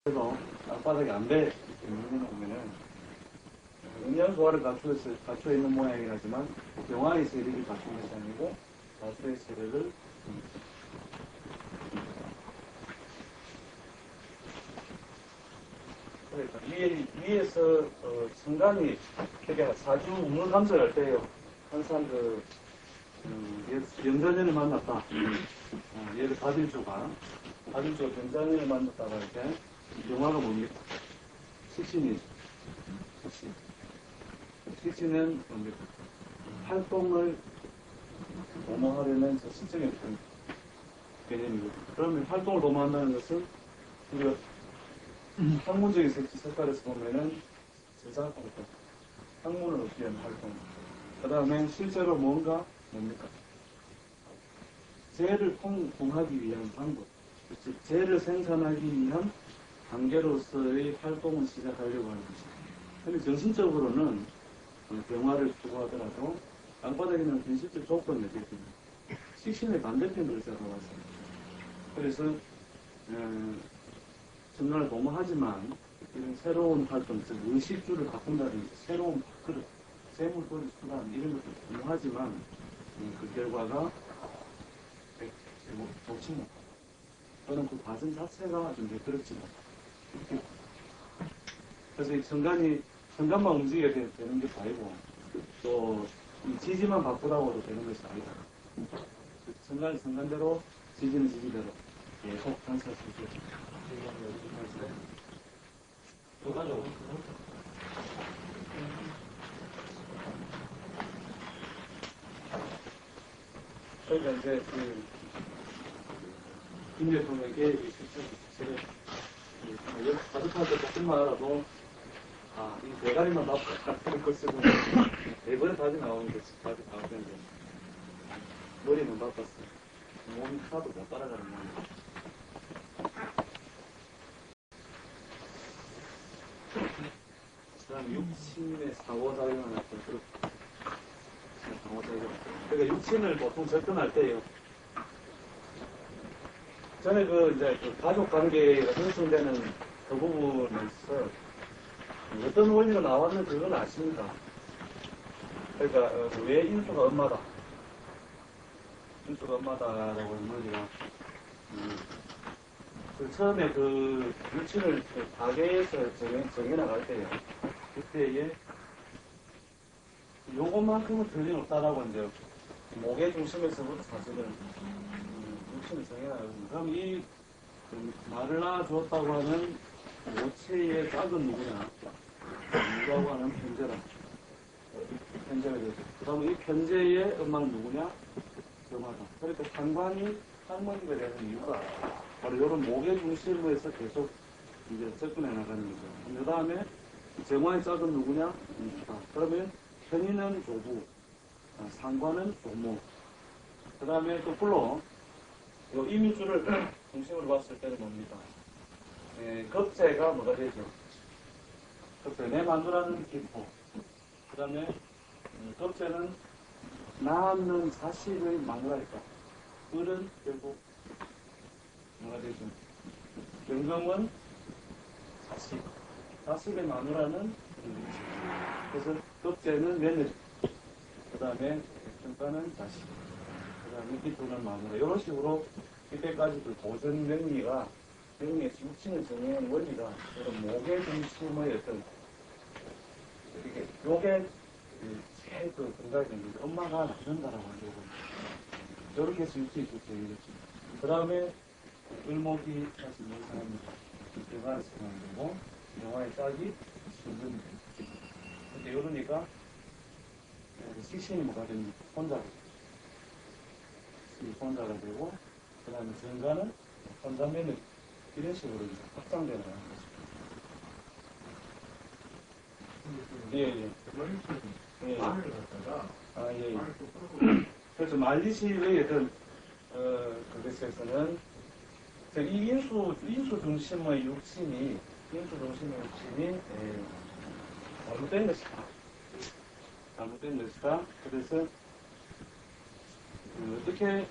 그래서 땅바닥이 안 돼. 이렇게 보면은 음양 조화를 갖춰 있는 모양이긴 하지만 병화의 세력을 갖춘 것이 아니고 다수의 세력을 그러니까 위에서 성간이 그러니까 사주 우물 감설할 때요. 항상 병자년을 만났다. 얘를 다질조가 병자년을 만났다가 이렇게 병화가 뭡니까? 식신이죠. 식신은 뭡니까? 활동을 도모하려는 시적인 개념이고, 그러면 활동을 도모한다는 것은 우리가 학문적인 색깔에서 보면은 제작 활동, 학문을 얻기 위한 활동. 그 다음에 실제로 뭡니까? 재를 공하기 위한 방법, 즉 재를 생산하기 위한 단계로서의 활동을 시작하려고 하는 것입니다. 근데 정신적으로는 병화를 추구하더라도 땅바닥에는 현실적 조건이 되거든요. 식신의 반대편 글자가 왔어요. 그래서 정말 도모하지만 이런 새로운 활동, 즉 의식주를 바꾼다든지 새로운 밥그릇, 재물거리 수단 이런 것도 도모하지만 그 결과가 좋지 못하고 또는 그 과정 자체가 좀 매끄럽지 못하고 그래서 이 정관만 움직여야 되는 게 아니고 또 이 지지만 바꾸라고 해도 되는 것이 아니다. 정관이 정관대로 지지는 지지대로 계속 관찰할 수 있게 그러니까 이제 김 대통령에게 제가 가족한테 조금만 알아도 이 대가리만 나쁘다는 것을 매번에 답이 나오는 거지. 답이 나오는데 머리는 바빴어. 몸이 하나도 못 따라가는 거야. 그 다음에 육신의 상호작용을 할때 그러니까 육신을 보통 접근할 때요. 전에 이제 가족 관계가 형성되는 그 부분에서 어떤 원리가 나왔는지 그건 아십니까? 그러니까 왜 인수가 엄마다? 인수가 엄마다라고 하는 원리가 처음에 육신을 가게에서 정해나갈 때요. 그때에 요것만큼은 틀림없다라고 이제 목의 중심에서부터 사실은 육신을 정해나가거든요. 그럼 이 말을 낳아주었다고 하는 모체의 짝은 누구냐? 누구라고 하는 편제라. 편제가 되죠. 그 다음에 이 편제의 엄마는 누구냐? 정하다. 그러니까 상관이 할머니가 되는 이유가 바로 이런 목의 중심에서 계속 이제 접근해 나가는 거죠. 그 다음에 정화의 짝은 누구냐? 그러면 편인은 조부, 상관은 조모. 그 다음에 또 불러 이 이미주를 중심으로 봤을 때는 뭡니까? 겁재가 뭐가 되죠? 겁재, 내 마누라는 기포. 그 다음에 겁재는 낳는 자식의 마누라니까. 을은 결국 뭐가 되죠? 경금은 자식. 자식의 마누라는 그래서 겁재는 며느리. 그 다음에 평가는 자식. 그 다음에 기토는 마누라. 이런 식으로 이때까지 도전 명리가 명리의 육신을 정의하는 원리가 이런 목의 중심의 어떤 요게 제일 근간이 된 거죠. 엄마가 낳는다라고 하죠. 이렇게 해서 육신이 쭉 정의됐죠. 그 다음에 을목이 다시 명상합니다. 대가를 생각하는 거고 영화의 짝이 순전히 되죠. 근데 이러니까 식신이 뭐가 됩니까? 혼자가 되고 그 다음에 정가는 혼자면은 이런 식으로 이제 확장되는 거죠. 예. 말을 갖다가 예. 그래서 말리시의 어떤 그것에서는 이 인수 중심의 육신이 잘못된 것이다. 그래서 어떻게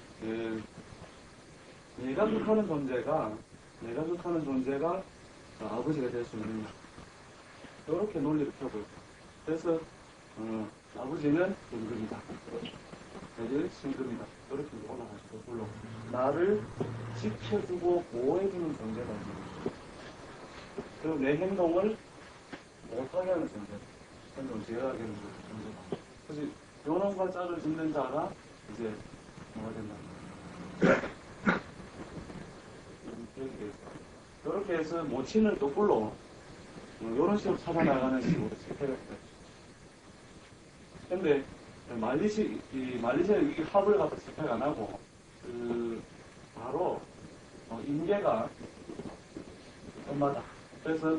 내가 속하는 존재가 아버지가 될 수 있느냐. 이렇게 논리를 펴고 있어요. 그래서 아버지는 임금이다. 내가 신금이다. 이렇게 올라가지고 물론 나를 지켜주고 보호해주는 존재다. 그리고 내 행동을 못하게 하는 존재다. 행동을 제어하게 하는 존재다. 그래서 요놈과 짝을 짓는 자가 이제 뭐가 된다. 이렇게 돼 있어요. 이렇게 해서 모친을 거꾸로 이런 식으로 찾아나가는 식으로 집회를 했죠. 근데 말리시아 이 합을 갖다 집회가 안 하고 바로 인계가 엄마다. 그래서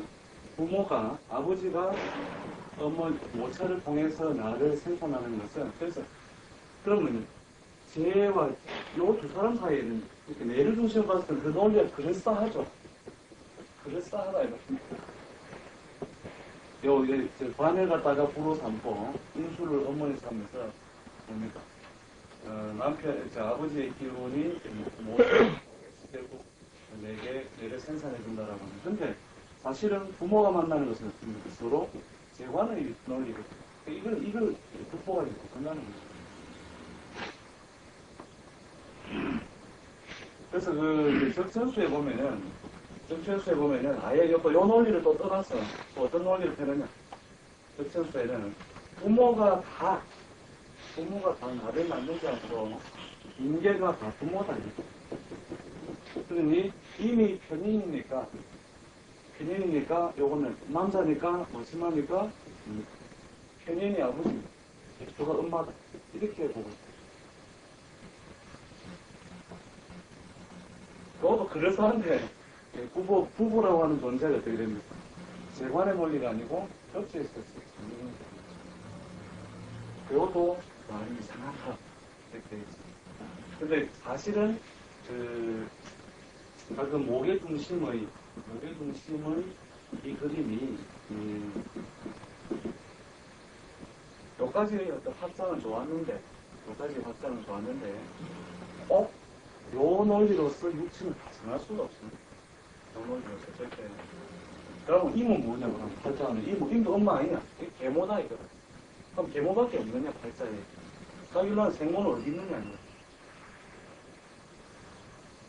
부모가 아버지가 모차를 통해서 나를 생산하는 것은 그래서 그러면 쟤와 요 두 사람 사이에는 이렇게 내를 중심으로 봤을 때 그 논리가 그럴싸하죠. 그럴싸하다 이거. 이제 관을 갖다가 부로 삼고 인수를 어머니 삼면서 뭡니까? 이제 아버지의 기운이 결국 내를 생산해 준다라고 하는. 근데 사실은 부모가 만나는 것은 서로 재관의 논리거든요. 이걸 극복하기 못한다는 거죠. 그래서 적천수에 보면은 아예 요 논리를 또 떠나서 또 어떤 논리를 펴느냐. 적천수에는 부모가 다 나를 만들지 않고 인계가 다 부모다. 그러니 이미 편인이니까 요거는 남자니까 심합니까? 편인이 아버지, 저가 엄마다. 이렇게 보고 있어요. 그것도 그럴싸한데 부부라고 하는 존재가 어떻게 됩니까? 재관의 논리가 아니고 격제에 있어서 그것도 많이 이상하다 이렇게 돼 있어요. 근데 사실은 가끔 목의 중심의 이 그림이 여기까지 어떤 확장은 좋았는데 요 논리로서 육친을 발생할 수가 없습니다. 요 논리로서 절대. 그러면 임은 뭐냐고 하면 팔자는 임도 엄마 아니냐? 계모다 이거. 그럼 계모밖에 없느냐 팔자에. 자기는 생모는 어디 있느냐 이거.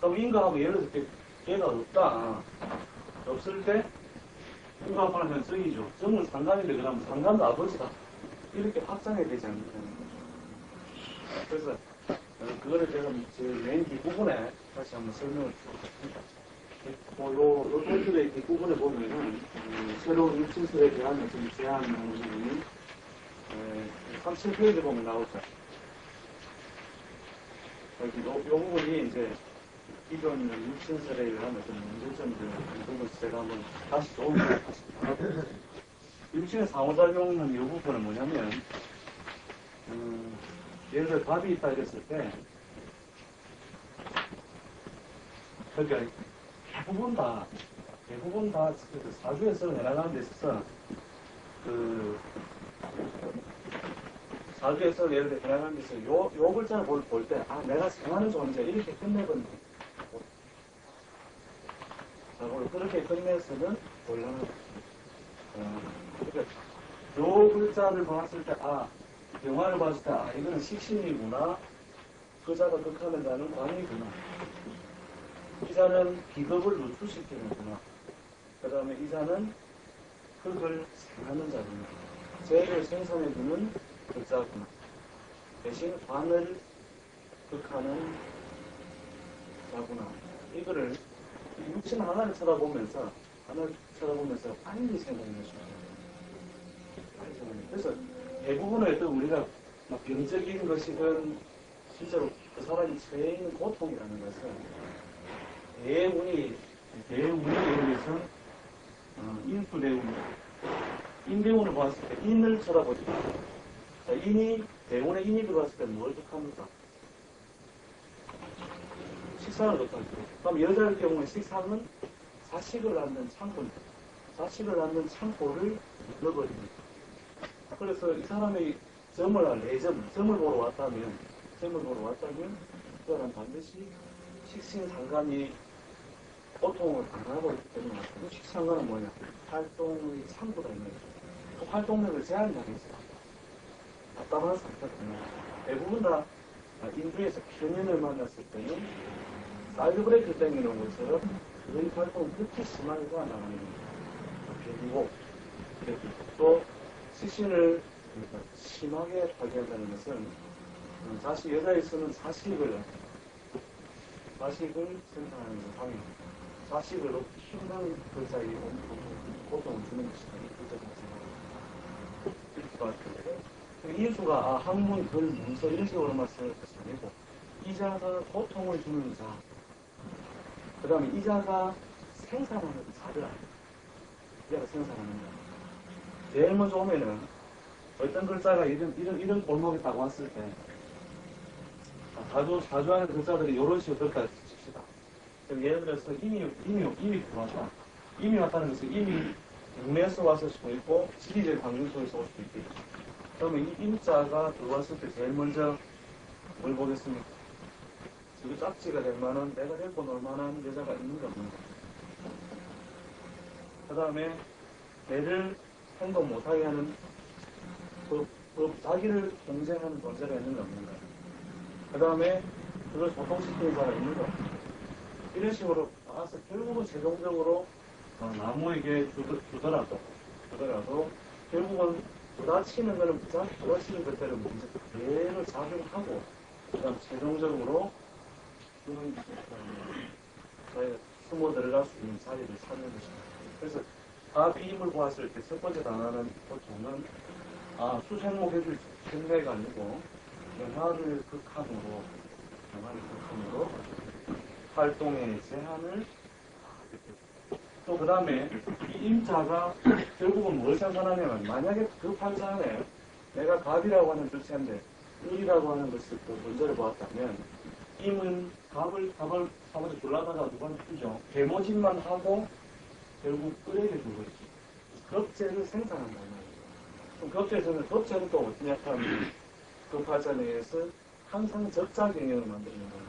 그럼 인과하고 예를 들어 걔가 없다. 없을 때 인과하고 하면 정이죠. 정은 상관인데 그러면 상관도 아버지다. 이렇게 확장해야 되지 않느냐. 그래서 그거를 제가 맨 뒷부분에 다시 한번 설명을 드리겠습니다. 요 탈출의 뒷부분에 보면은 새로운 육친설에 대한 어떤 제안하는 부분이 37페이지 보면 나오죠. 요 부분이 이제 기존 육친설에 의한 어떤 문제점들 이 부분 제가 한번 다시 좀 육친의 상호작용은 이 부분은 뭐냐면 예를 들어 답이 있다 이랬을 때 그러니까 대부분 다 사주에서 해나가는 데 있어서 사주에서 예를 들어 해나가는 데 있어서 요 글자를 볼 때 내가 생하는 존재 이렇게 끝내거든요. 자, 그렇게 끝내서는 곤란하다. 그러니까 요 글자를 봤을 때 영화를 봤을 때 이거는 식신이구나. 그 자가 극하는 자는 광이구나. 이 자는 비겁을 누출시키는구나. 그 다음에 이 자는 흙을 생하는 자구나. 죄를 생산해주는 극자구나. 대신 관을 극하는 자구나. 이거를 육신 하나를 쳐다보면서 빨리 생각해 주셔요. 그래서 대부분의 어떤 우리가 막 병적인 것이든 실제로 그 사람이 처해 있는 고통이라는 것은 대운이 의해서 인수대운입니다. 인대운을 봤을 때 인을 쳐다보죠. 자, 대운의 인이 들어왔을 때 뭘 뜻합니까? 식상을 뜻하죠. 그럼 여자의 경우에 식상은 자식을 낳는 창고입니다. 자식을 낳는 창고를 넣어버립니다. 그래서 이 사람이 점을 보러 왔다면 그 사람 반드시 식신상관이 고통을 당하고 있기 때문에 의식한 거는 뭐냐? 활동의 창구가 있는 거죠. 그 활동력을 제한하게 있어요. 답답한 상태거든요. 대부분 다 인두에서 편인을 만났을 때는 사이드 브레이크 땡기는 것처럼 거의 활동이 그렇게 심하지가 않아요. 그리고 또 시신을 심하게 발견하는 것은 여자에서는 자식을 생산하는 것 방해입니다. 자식을 놓기 힘든 글자에 고통을 주는 것이다. 이 글자 자체가. 이수가 학문, 글, 문서 이런 식으로 말씀을 것이 아니고 이자가 고통을 주는 자, 그 다음에 이자가 생산하는 자들 아니에요. 이자가 생산하는 자. 제일 먼저 오면은 어떤 글자가 이런 골목에 딱 왔을 때 자주 하는 글자들이 이런 식으로 들었다 칩시다. 예를 들어서 이미 들어왔다. 이미 왔다는 것은 이미 국내에서 왔을 수도 있고 지리적環境 속에서 올 수도 있겠죠. 그러면 이 임자가 들어왔을 때 제일 먼저 뭘 보겠습니까? 지금 짝지가 될 만한 내가 데리고 놀 만한 여자가 있는가 없는가. 그 다음에 내를 행동 못하게 하는 자기를 공생하는 존재가 있는가 없는가. 그 다음에 그걸 소통시키는 자가 있는가 없는가. 이런 식으로 나와서 결국은 최종적으로 나무에게 주더라도 결국은 부딪히는 거는 부딪히는 것대로 먼저 그대로 작용하고 그다음 최종적으로 저희가 숨어 들어갈 수 있는 자리를 찾는 것입니다. 그래서 다비임을 보았을 때 첫 번째 단어는 보통은 수생목 해줄 생매가 아니고 영화를 극함으로 활동의 제한을 또 그 다음에 이 임자가 결국은 뭘 상관하냐면 만약에 그 판상에 내가 갑이라고 하는 주체인데 을이라고 하는 것을 또 문제를 보았다면 임은 갑을 사무실 졸라다가 누구한테 주죠. 개모집만 하고 결국 을에게 준 거지. 겁재를 생산한다는 거예요. 겁재는 또 어떤 약간 그 발전에서 항상 적자 경영을 만드는 거예요.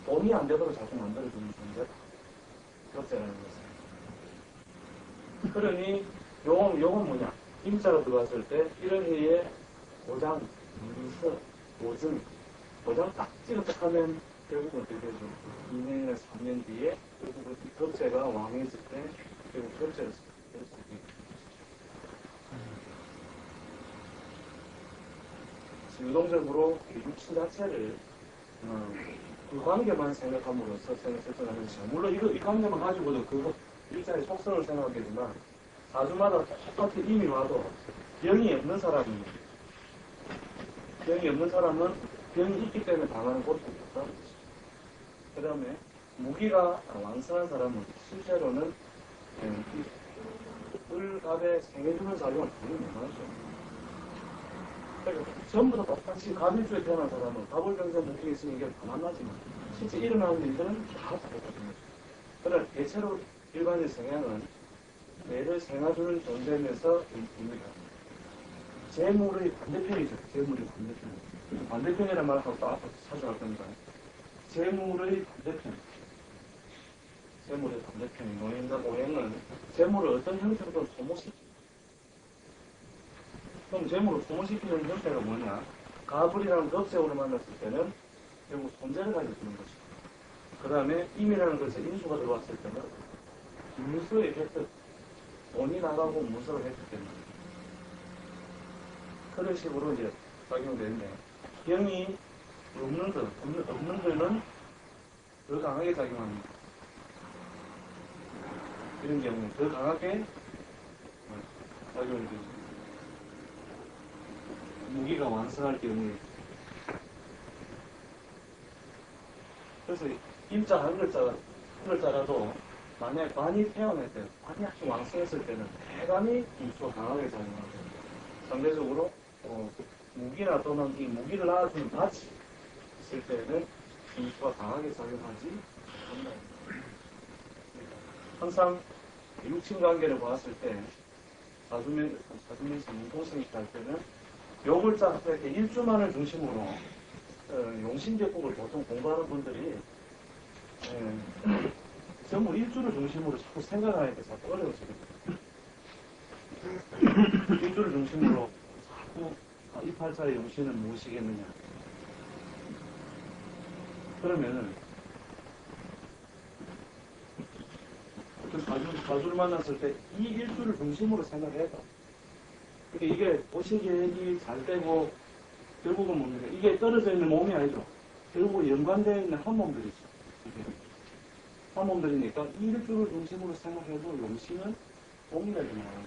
돈이 안 되도록 자꾸 만들어주는 존재다. 겁재라는 것은. 그러니 요건 뭐냐? 임자로 들어왔을 때 이런 해에 고장, 문서, 보증, 고장 딱 찍었다면 결국은 어떻게 되죠? 2년이나 3년 뒤에 결국은 이 겁재가 왕해질 때 결국 겁재를 쓸 수 있게 유동적으로 육신 자체를 그 관계만 생각함으로써 설정하는 것이죠. 물론 이 관계만 가지고도 그거 일자의 속성을 생각하겠지만 사주마다 똑같이 이미 와도 병이 없는 사람은 병이 있기 때문에 당하는 고통이 없다. 그 다음에 무기가 왕성한 사람은 실제로는 을갑에 생해주는 작용을 당연히 못하죠. 그러니까 전부 다 똑같이 갑일주에 태어난 사람은 갑을병생 목적이 있으면 이게 다 만나지만 실제 일어나는 일들은 다 다르거든요. 그러나 대체로 일반의 성향은 뇌를 생아주는 존재면서 봅니다. 재물의 반대편이죠. 재물의 반대편. 반대편이라는 말을 하고 또 앞으로 찾아갈 겁니다. 재물의 반대편. 재물의 반대편이 노인과 오행은 재물을 어떤 형태로든 소모시킵니다. 그럼 재물을 소모시키는 형태가 뭐냐? 가불이라는 겁재우를 만났을 때는 결국 손재를 가져주는 것이고, 그 다음에 임이라는 것에 인수가 들어왔을 때는 문서의 획득, 돈이 나가고 문서를 획득됩니다. 그런 식으로 이제 작용되는데, 병이 없는 것은 더 강하게 작용합니다. 이런 경우에 더 강하게 작용이 되죠. 무기가 완성할 경우에. 그래서 임자 한 글자라도 만약에 많이 태어날 때, 많이 아주 왕성했을 때는 대단히 임수가 강하게 작용하고 상대적으로 무기나 또는 이 무기를 낳아주는 밭이 있을 때는 임수가 강하게 작용하지 않는다. 항상 육친 관계를 보았을 때 사주면서 문통성이 할 때는 요 글자 앞에 일주만을 중심으로 용신제국을 보통 공부하는 분들이 전부 일주를 중심으로 자꾸 생각하니까 자꾸 어려워지거든요. 일주를 중심으로 자꾸 이 팔자의 용신은 무엇이겠느냐. 그러면은 그 가수를 만났을 때 이 일주를 중심으로 생각해야 돼. 그러니까 이게 오시계획이 잘 되고 결국은 뭡니까? 이게 떨어져 있는 몸이 아니죠. 결국 연관되어 있는 한 몸들이죠. 한 몸들이니까 이 일주를 중심으로 생각해도 용신은 동일하게 나와요.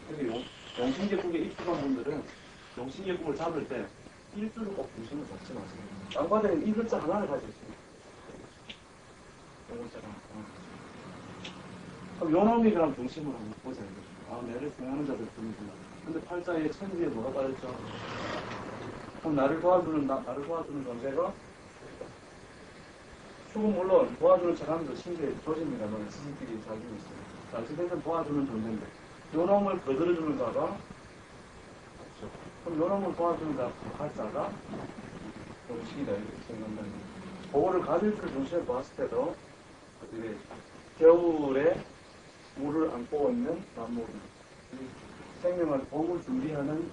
그러니까 용신계국에 입수한 분들은 용신계국을 잡을 때 일주를 꼭 중심으로 잡지 마세요. 땅바닥에 이 글자 하나를 가지고 있어요. 이 글자가 하나. 그럼 요놈이 그럼 중심으로 한번 보자. 아, 내를 생각하는 자들 분이구나. 근데 팔자에 천지에 뭐가 빠졌죠? 그럼 나를 도와주는 존재가 축은 물론 도와주는 사람도 신기해 조짐이라면 스승끼리 잘 주고 있어요. 자, 어쨌든 도와주는 존재인데 요놈을 거들어주는 자가 없죠. 그럼 요놈을 도와주는 자 팔자가 용식이다 이렇게 생각한다는 거예요. 그거를 가질 줄 중심에 봤을 때도 어떻게 겨울에 물을 안고 있는 나무, 생명을 봄을 준비하는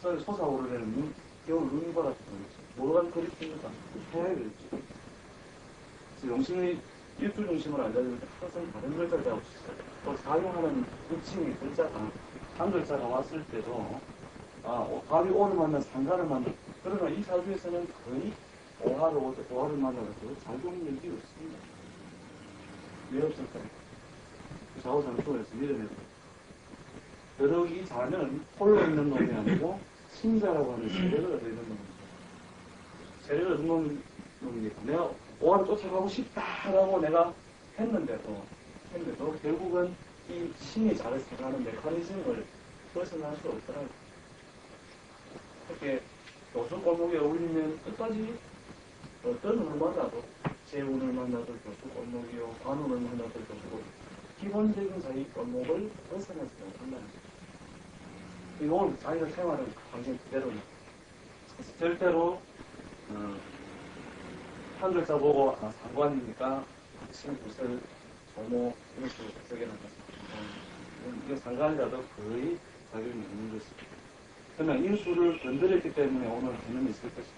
솟아오르는 겨울 눈이 받았던 거지. 뭐가 그립습니까? 해야 되겠지. 그래서 용신의 일주 중심을 알려줄 때 항상 다른 글자를 잡고 있어요. 또 사용하는 호칭의 글자가 한 글자가 왔을 때도 밥이 오를 만난 상가를 만나. 그러나 이 사주에서는 거의 오화를 만나서 작용력이 없습니다. 왜 없을까요? 좌우상충에서 밀어내고 여러 이 자는 홀로 있는 놈이 아니고 신자라고 하는 세력을 얻어 있는 놈입니다. 세력을 얻은 놈이니까 내가 오화를 쫓아가고 싶다라고 내가 했는데도 결국은 이 신이 자를 생각하는 메커니즘을 벗어날 수 없더라고요. 이렇게 교수골목에 어울리면 끝까지 어떤 운을 만나도 재운을 만나도 교수골목이요 관운을 만나도 교수골목 기본적인 자기 골목을 벗어나지 못한다는 거죠. 이건 자기가 생활하는 환경 그대로는 절대로 한 글자 보고 상관이니까 신, 구설, 조모 이런 식으로 해석해나가서 이게 상관이라도 거의 작용이 없는 것입니다. 그러면 인수를 건드렸기 때문에 오늘 개념이 있을 것이다.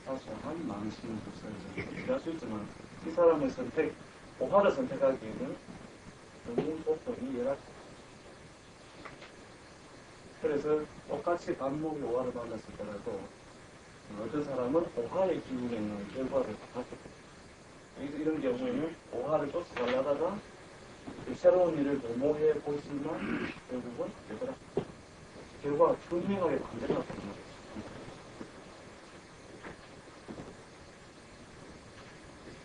사소한 망신을 구설해서 이해할 수 있지만 이 사람의 선택 오화를 선택하기에는 너무 속도이 열악해. 그래서 똑같이 반목이 오화를 만났을 때라도 어떤 사람은 오화의 기운에 있는 결과를 바꿨고 이런 경우에는 오화를 쫓아가려다가 새로운 일을 도모해 보지만 결국은 되더라. 결과가 분명하게 반대가 되는 거죠.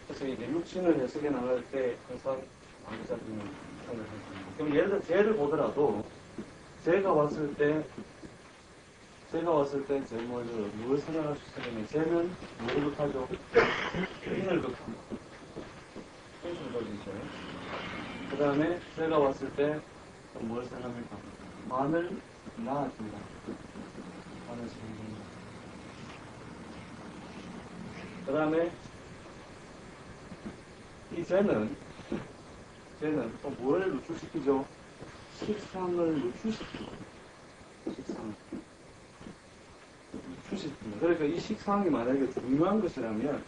그래서 이제 육신을 해석해 나갈 때 항상 왕자들은 생각을 합니다. 그럼 예를 들어 재를 보더라도 재가 왔을 때 재 뭘 생각할 수 있으면 재는 뭘 극하죠? 인을 극합니다. 인을 극이죠. 그 다음에 재가 왔을 때 뭘 생각합니까? 만을 낳아줍니다. 만을 생각합니다. 그 다음에 이 재는 또 뭘 노출시키죠? 식상을 노출시키죠. 노출시킵니다. 그러니까 이 식상이 만약에 중요한 것이라면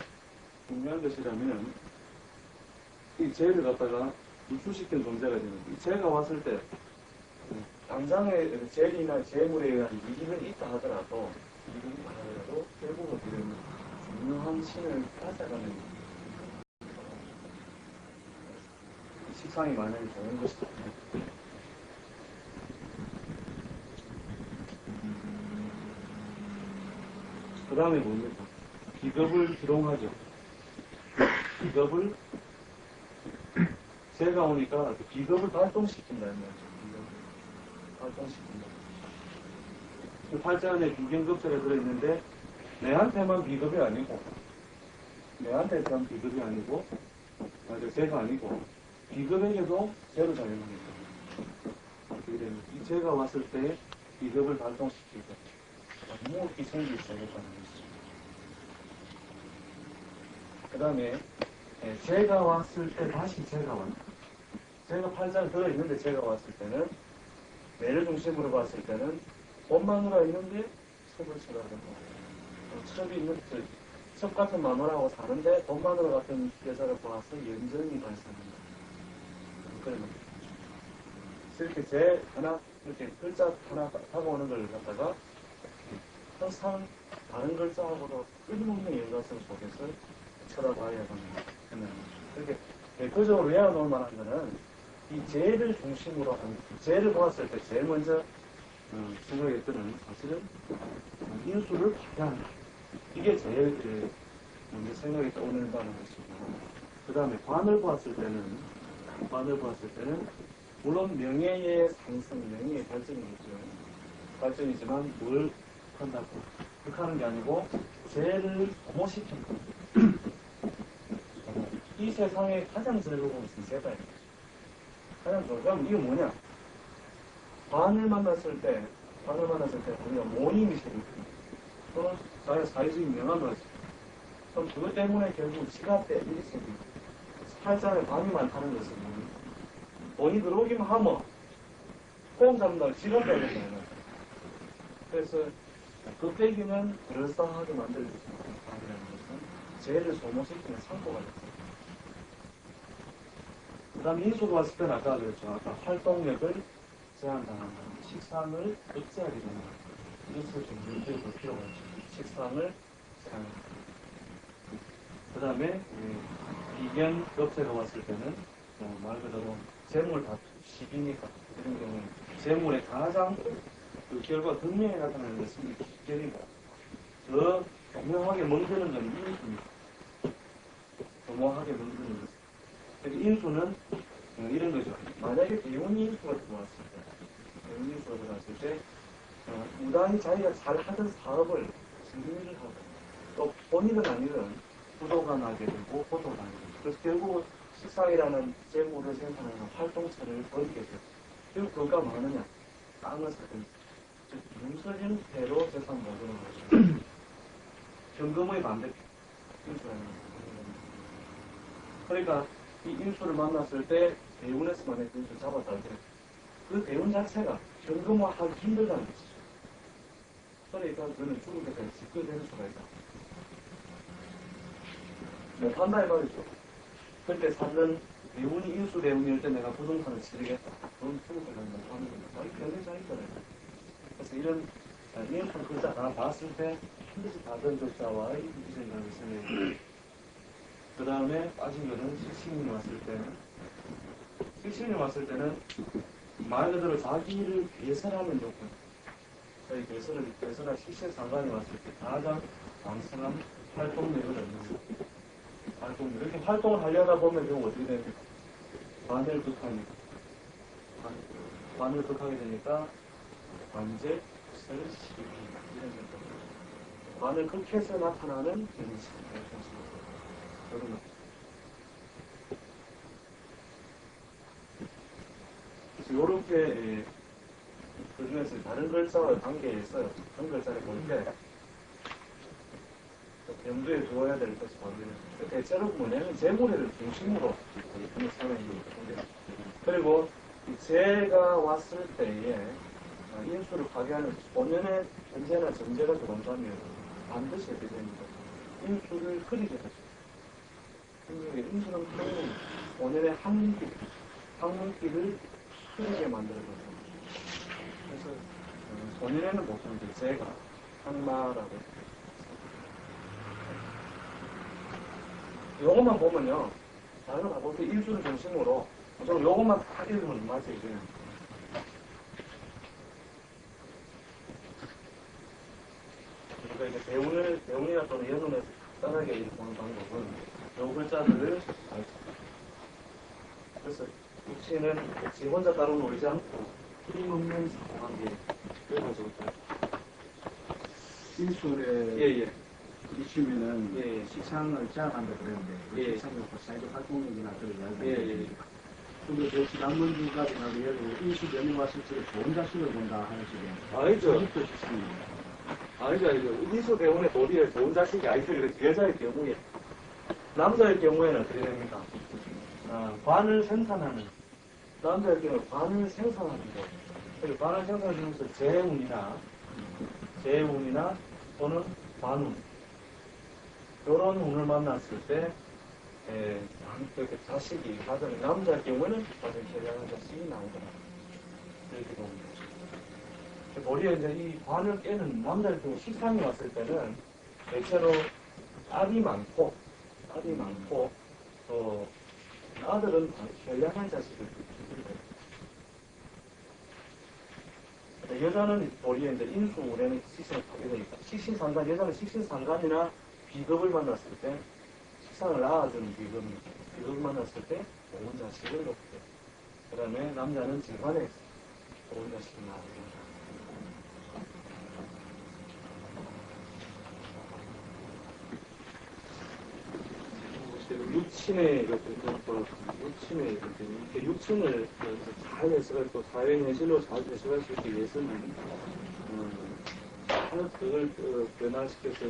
이 재를 갖다가 노출시키는 존재가 되는데 이 재가 왔을 때 당장의 재리나 재물에 의한 이익은 있다 하더라도 결국은 이런 중요한 신을 따라가는 식상이 만약에 좋은 것이다. 그 다음에 뭡니까? 비겁을 기롱하죠. 비겁을 제가 오니까 비겁을 발동시킨다는 거죠. 발동시킨다. 그 팔자 안에 비견급체가 들어있는데 내한테만 비겁이 아니고 내한테만 비겁이 아니고 제가 아니고 비겁에게도 제로 작용합니다. 이 제가 왔을 때 비겁을 발동시키고 무엇이 생길 수 있다는 것이죠. 그 다음에 제가 왔을 때 다시 제가 왔다. 제가 팔자를 들어있는데 제가 왔을 때는 매를 중심으로 봤을 때는 엄마누라 있는데 첩을 쳐다보고 첩이 있는 첩 같은 마누라하고 사는데 엄마누라 같은 여자를 보아서 연정이 발생한다. 그러면 이렇게 제 하나 이렇게 글자 하나 다가오는 걸 갖다가 항상 다른 글자하고도 끊임없는 연관성 속에서 쳐다봐야 합니다. 그렇게 대표적으로 외워놓을 만한 거는 이 재를 중심으로 한, 재를 보았을 때 제일 먼저 생각이 드는 사실은 인수를 파괴한다. 이게 제일 먼저 생각이 떠오른다는 것이고, 그 다음에 관을 보았을 때는 물론 명예의 상승, 명예의 발전이겠죠. 발전이지만 뭘 한다고 그렇게 하는 게 아니고 죄를 소모시킨다. 이 세상에 가장 즐거운 것은 세다예요. 가장 즐거운. 그럼 이게 뭐냐? 관을 만났을 때 우리가 모임이 생깁니다. 또는 사회적인 명함을 하죠. 그럼 그것 때문에 결국 지갑대 일이 생깁니다. 팔자에 관이 많다는 것은 돈이 들어오기만 하면 포옹 잡는다고 지갑 빼는 거예요. 그래서 껍데기는 그럴싸하게 만들어주는 관이라는 것은 죄를 소모시키는 상고가 됐어요. 그 다음에 인수가 왔을 때는 아까 그랬죠. 아까 활동력을 제한당한다. 식상을 억제하게 된다. 이것을 좀 연구해 볼 필요가 있죠. 식상을 제한한다. 그 다음에 이견 엽세가 왔을 때는 말 그대로 재물 다투, 시비니까 이런 경우는 재물의 가장 그 결과 극명히 나타나는 것은 기견이고 더 분명하게 멍드는 건 인수입니다. 도모하게 멍드는 것. 인수는 이런 거죠. 만약에 대운이 인수가 들어왔을 때 무단히 자기가 잘 하던 사업을 승리를 하고 또 본인은 아니든 부도가 나게 되고 포도가 나게 되고 그래서 결국 식상이라는 재물을 생산하는 활동체를 버리게 되고 결국 그가 뭐 하느냐? 땅을 사든 즉 문서 형태로 재산 모으는 거죠. 현금의 반대 인수라는 거죠. 그러니까 이 인수를 만났을 때 대운에서 만약에 인수를 잡았다 할 때 그 대운 자체가 현금화하기 힘들다는 것이죠. 그러니까 그는 죽을 때까지 집권되는 수가 있다. 못한다 이 말이죠. 그때 사는 대운이 인수 대운일 때 내가 부동산을 지르겠다. 그럼 죽을 때까지 못하는 거다. 이 변해자니까요. 그래서 이런 인수 글자 하나 봤을 때 힘들지 받은 글자와의 이기적이라는 생각이 그 다음에 빠진 거는 식신이 왔을 때는 말 그대로 자기를 개설하는 조건, 저희 개설할 식신 상관이 왔을 때 가장 왕성한 활동력을 얻는 거. 이렇게 활동을 하려다 보면 결국 어떻게 됩니까? 관을 극하니까. 관을 극하게 되니까 관제, 설, 시비 이런 것들. 관을 극해서 나타나는 경식. 그래서 요렇게 그 중에서 다른 글자와 관계에서 한 글자를 볼 때 염두에 두어야 될 것이 바로 대체로 뭐냐면 재물을 중심으로 하는 상황입니다. 그리고 재가 왔을 때에 인수를 파괴하는 본연의 현재나 전제가 들어온다면 반드시 어떻게 됩니까? 인수를 흐리게 하죠. 인수는 본연의 항문기를 흐리게 만들어줘서 그래서 본연에는 보통 재가 항마라고 요것만 보면요. 다른 거 다 볼 때 일주를 중심으로 좀 요것만 다 읽으면 맞아요. 그러니까 이제 대운이나 또는 연운에서 편하게 보는 방법은 요 글자들을 그래서 육체는 지 혼자 따로 놀지 않고 힘없는 상황에 그래가지고 인술에 이치면은 식상을 제한한다 그랬는데 예. 식상을 사회적 활동력이나 그런 이야기가 예. 근데 저 지난번까지 나도 예를 들어 인수변이 왔을 때 좋은 자식을 본다 하는 식의 아니죠. 아직도 식상입니다. 아니죠. 인수 대운의 도리에 좋은 자식이 아니죠. 여자의 경우에 남자의 경우에는 어떻게 됩니까? 관을 생산하는, 남자의 경우에 관을 생산하는 거. 그리고 관을 생산하면서 재운이나 또는 관운, 이런 운을 만났을 때, 이렇게 자식이, 가정, 남자의 경우에는 가정 결혼한 자식이 나오더라. 이렇게 봅니다. 머리에 이제 이 관을 깨는 남자의 경우 식상이 왔을 때는 대체로 딸이 많고, 또 아들은 결량한 자식을 낳게 여자는 머리에 이제 인수운에는 식신을 가게 되니까 식신상간, 여자는 식신상간이나 비겁을 만났을 때 식상을 낳아주는 비겁을 만났을 때 좋은 자식을 낳게 돼요. 그 다음에 남자는 질관에 좋은 자식을 낳게 됩니다. 육친을 잘 해석할 또 사회 현실로 잘 해석할 수 있기 위해서는 그걸 변화시켜서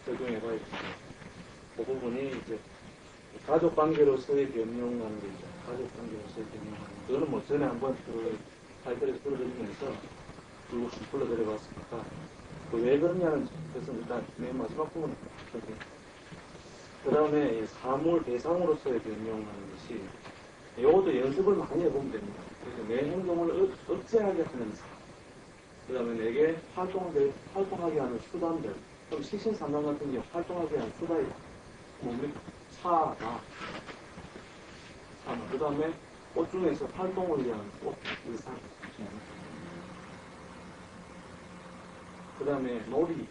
적용해봐야 됩니다. 그 부분이 이제 가족 관계로서의 변명하는 거죠. 가족 관계로서의 변명하는 거. 그거는 뭐 전에 한번 타이틀에서 불러드리면서 불러드려봤으니까 왜 그러냐는 것은 일단 맨 마지막 부분에 그 다음에 사물 대상으로서의 변명하는 것이 이것도 연습을 많이 해보면 됩니다. 그래서 내 행동을 억제하게 하는 사. 그 다음에 내게 활동하게 하는 수단들. 그럼 식신상관 같은 경우 활동하게 하는 수단이 차나. 그 다음에 꽃 중에서 활동을 위한 꽃, 의상. 그 다음에 놀이,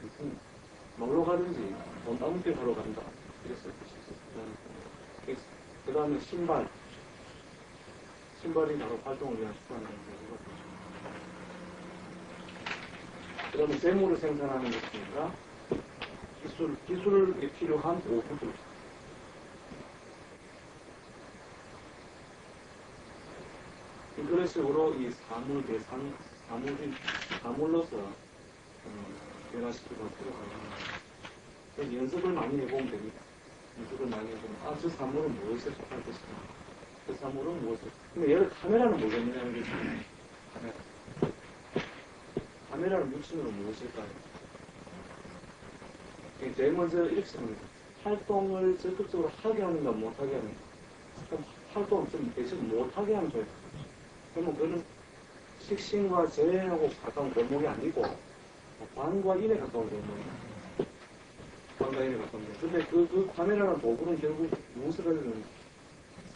놀러 가든지 돈 따먹기 하러 간다. 그 다음에 신발이 바로 활동을 위한 수단인 거고. 그 다음에 재물을 생산하는 것이니까 기술이 필요한 오후들. 그런 식으로 이 사물로서 변화시키고 필요하고 연습을 많이 해보면 됩니다. 연습을 많이 해보면 저 사물은 무엇에 속할 것인가, 저 사물은 무엇에. 근데 얘를 카메라는 뭐겠느냐는 게 있습니다. 카메라는 육신으로 무엇일까요? 제일 먼저 이렇게 생각합니다. 활동을 적극적으로 하게 하는가 못하게 하는가. 그럼 활동을 좀 대체 못하게 하면 돼요. 그러면 그거는 식신과 재하고 가까운 골목이 아니고 관과 인에 가까운 골목이에요. 관과 인에 가까운 골목. 근데 그 카메라라는 도구는 결국 무엇을 하려는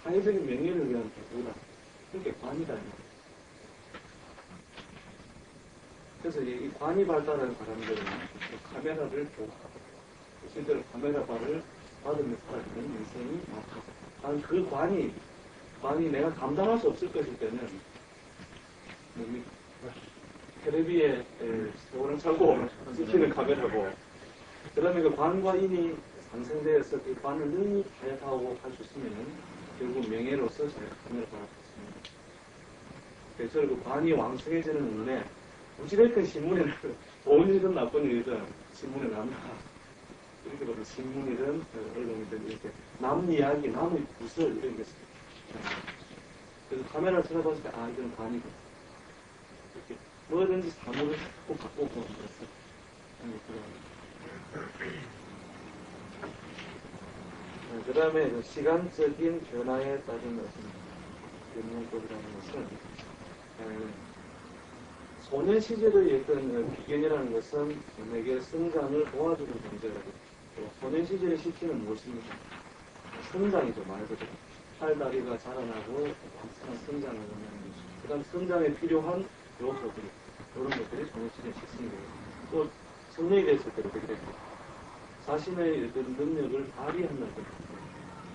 사회적인 명예를 위한 도구다. 그게 관이다. 그래서 이 관이 발달한 사람들은 카메라를 보고 실제로 카메라를 받으면서 살아가는 인생이 많다. 그 관이 내가 감당할 수 없을 것일 때는 테레비에 세월을 차고 찍히는 카메라고, 그 다음에 그 관과 인이 상생되어서 그 관을 능히 타협하고 할 수 있으면 결국 명예로서 자기가 카메라를 받을 수 있습니다. 그래서 그 관이 왕성해지는 눈에 어찌됐든 신문에는 좋은 일이든 나쁜 일이든 신문에 남다. 이렇게 보면 신문이든 언론이든 이렇게 남 이야기, 남의 구설 이런 게 있습니다. 그래서 카메라를 쳐다봤을 때 이건 관이고 이렇게 뭐든지 사물을 자꾸 바꾸고 그랬어요. 그 다음에 시간적인 변화에 따른 어떤 변명법이라는 것은 소년 시절의 어떤 비견이라는 것은 내게 성장을 도와주는 존재라고. 소년 시절의 시기는 무엇입니까? 성장이죠, 말 그대로. 팔다리가 자라나고 왕성한 성장을 하는 것이죠. 그 다음 성장에 필요한 요소들, 이런 것들이 소년 시절의 식성이에요. 또 성령이 됐을 때도 그렇게 됩니다. 자신의 어떤 능력을 발휘한다는 것.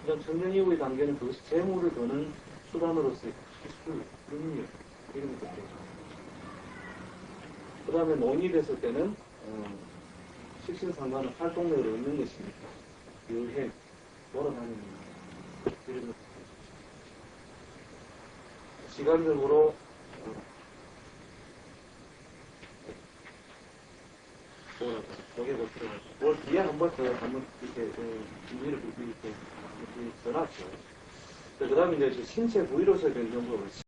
그 다음 성령 이후의 단계는 그것이 재물을 거는 수단으로서의 기술, 능력, 이런 것들이죠. 그 다음에 노인이 됐을 때는 식신상관은 활동력을 얻는 것입니다. 여행, 돌아다니는 것, 이런 것. 시간적으로 쪼개고 들어가지고. 월 뒤에 한 번 더, 한번 이렇게, 준비를 이렇게 써놨죠. 그 다음에 이제 신체 부위로서의 변경법을